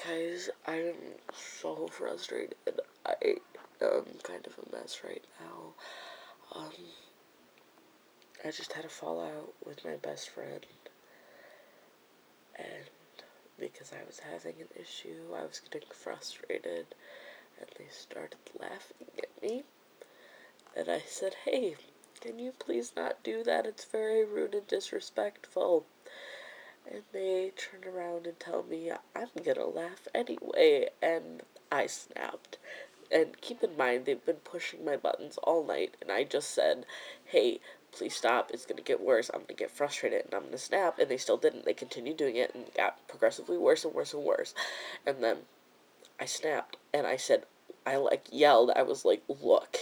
Guys, I'm so frustrated. I am kind of a mess right now. I just had a fallout with my best friend, and because I was having an issue, I was getting frustrated, and they started laughing at me, and I said, hey, can you please not do that? It's very rude and disrespectful. And they turn around and tell me I'm gonna laugh anyway, and I snapped. And keep in mind, they've been pushing my buttons all night, and I just said, hey, please stop, it's gonna get worse, I'm gonna get frustrated, and I'm gonna snap, and they still didn't. They continued doing it, and it got progressively worse and worse and worse. And then I snapped, and I said, I yelled, I was like, look,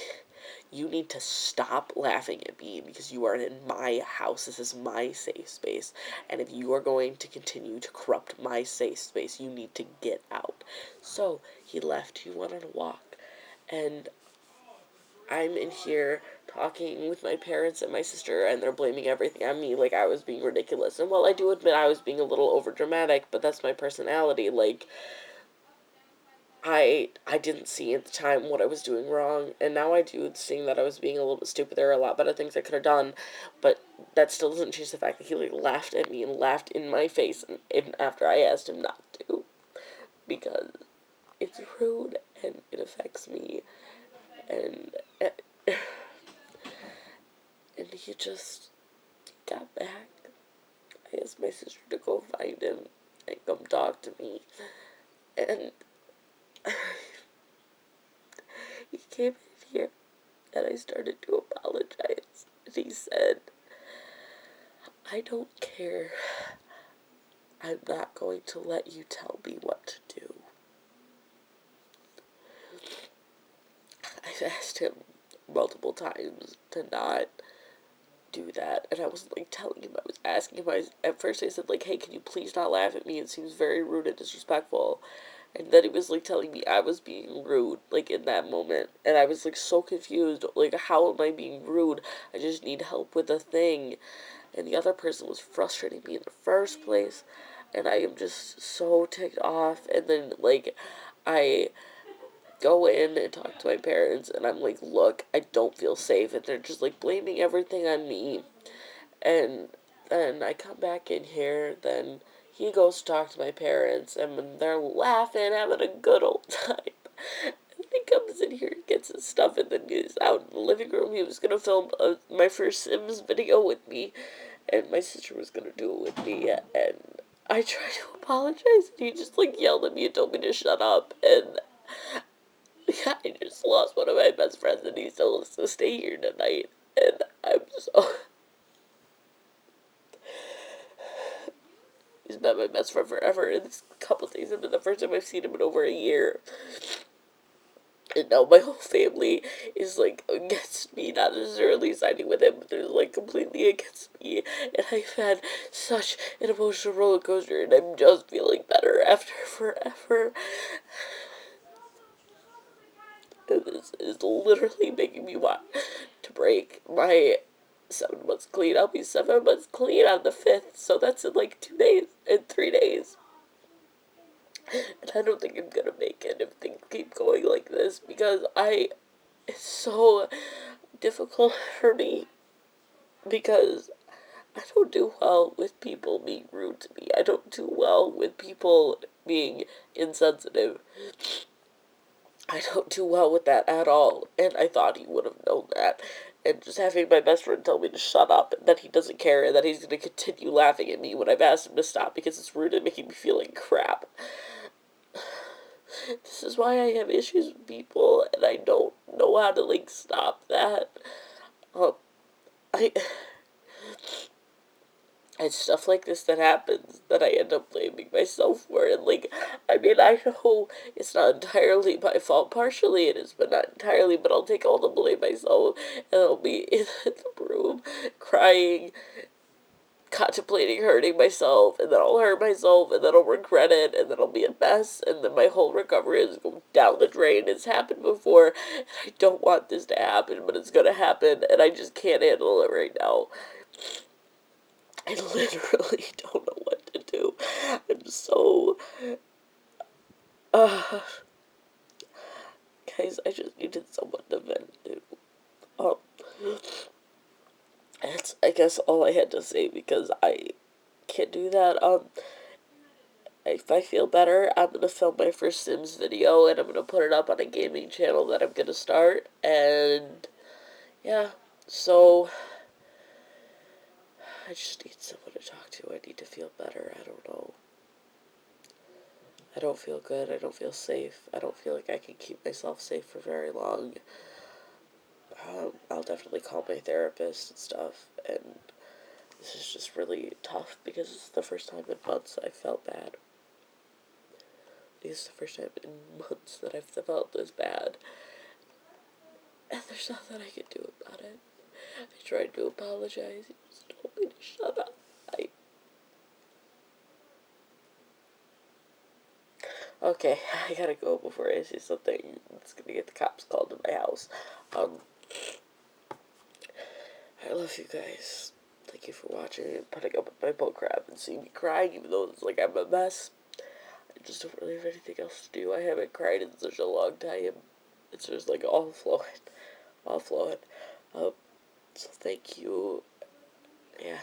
you need to stop laughing at me because you are in my house. This is my safe space. And if you are going to continue to corrupt my safe space, you need to get out. So he left. He went on a walk. And I'm in here talking with my parents and my sister, and they're blaming everything on me, like I was being ridiculous. And while I do admit I was being a little overdramatic, but that's my personality, like, I didn't see at the time what I was doing wrong, and now I do, seeing that I was being a little bit stupid. There are a lot better things I could have done, but that still doesn't change the fact that he, like, laughed at me and laughed in my face, and after I asked him not to, because it's rude, and it affects me, and and he just got back. I asked my sister to go find him and come talk to me, and he came in here, and I started to apologize, and he said, I don't care. I'm not going to let you tell me what to do. I've asked him multiple times to not do that, and I was, like, telling him, I was asking him, at first I said, like, hey, can you please not laugh at me? It seems very rude and disrespectful. And then he was, like, telling me I was being rude, like, in that moment. And I was, like, so confused. Like, how am I being rude? I just need help with a thing. And the other person was frustrating me in the first place. And I am just so ticked off. And then, like, I go in and talk to my parents. And I'm like, look, I don't feel safe. And they're just, like, blaming everything on me. And then I come back in here, then he goes to talk to my parents, and when they're laughing, having a good old time, and he comes in here and gets his stuff, and then he's out in the living room. He was going to film my first Sims video with me, and my sister was going to do it with me, and I tried to apologize, and he just, like, yelled at me and told me to shut up, and I just lost one of my best friends, and he still has to stay here tonight, and I'm so... He's been my best friend forever, and this couple days have been the first time I've seen him in over a year. And now my whole family is, like, against me, not necessarily siding with him, but they're, like, completely against me. And I've had such an emotional roller coaster, and I'm just feeling better after forever. And this is literally making me want to break my 7 months clean. I'll be 7 months clean on the 5th, so that's in, like, 2 days, in 3 days. And I don't think I'm gonna make it if things keep going like this, because it's so difficult for me, because I don't do well with people being rude to me. I don't do well with people being insensitive. I don't do well with that at all, and I thought he would have known that. And just having my best friend tell me to shut up, and that he doesn't care, and that he's going to continue laughing at me when I've asked him to stop because it's rude and making me feel like crap. This is why I have issues with people, and I don't know how to, like, stop that. I... It's stuff like this that happens that I end up blaming myself for. And, like, I mean, I know it's not entirely my fault. Partially it is, but not entirely. But I'll take all the blame myself, and I'll be in the room crying, contemplating hurting myself, and then I'll hurt myself, and then I'll regret it, and then I'll be a mess, and then my whole recovery is going down the drain. It's happened before, and I don't want this to happen, but it's gonna happen, and I just can't handle it right now. I literally don't know what to do. I'm so Uh, guys, I just needed someone to vent to. Um, that's, I guess, all I had to say because I can't do that. If I feel better, I'm gonna film my first Sims video and I'm gonna put it up on a gaming channel that I'm gonna start. And yeah, so I just need someone to talk to. I need to feel better. I don't know. I don't feel good. I don't feel safe. I don't feel like I can keep myself safe for very long. I'll definitely call my therapist and stuff. And this is just really tough because it's the first time in months I felt bad. It's the first time in months that I've felt this bad. And there's nothing I can do about it. I tried to apologize. He just told me to shut up. Okay, I gotta go before I say something that's gonna get the cops called to my house. I love you guys. Thank you for watching and putting up with my bullcrap and seeing me crying, even though it's like I'm a mess. I just don't really have anything else to do. I haven't cried in such a long time. It's just like all flowing. All flowing. So thank you. Yeah.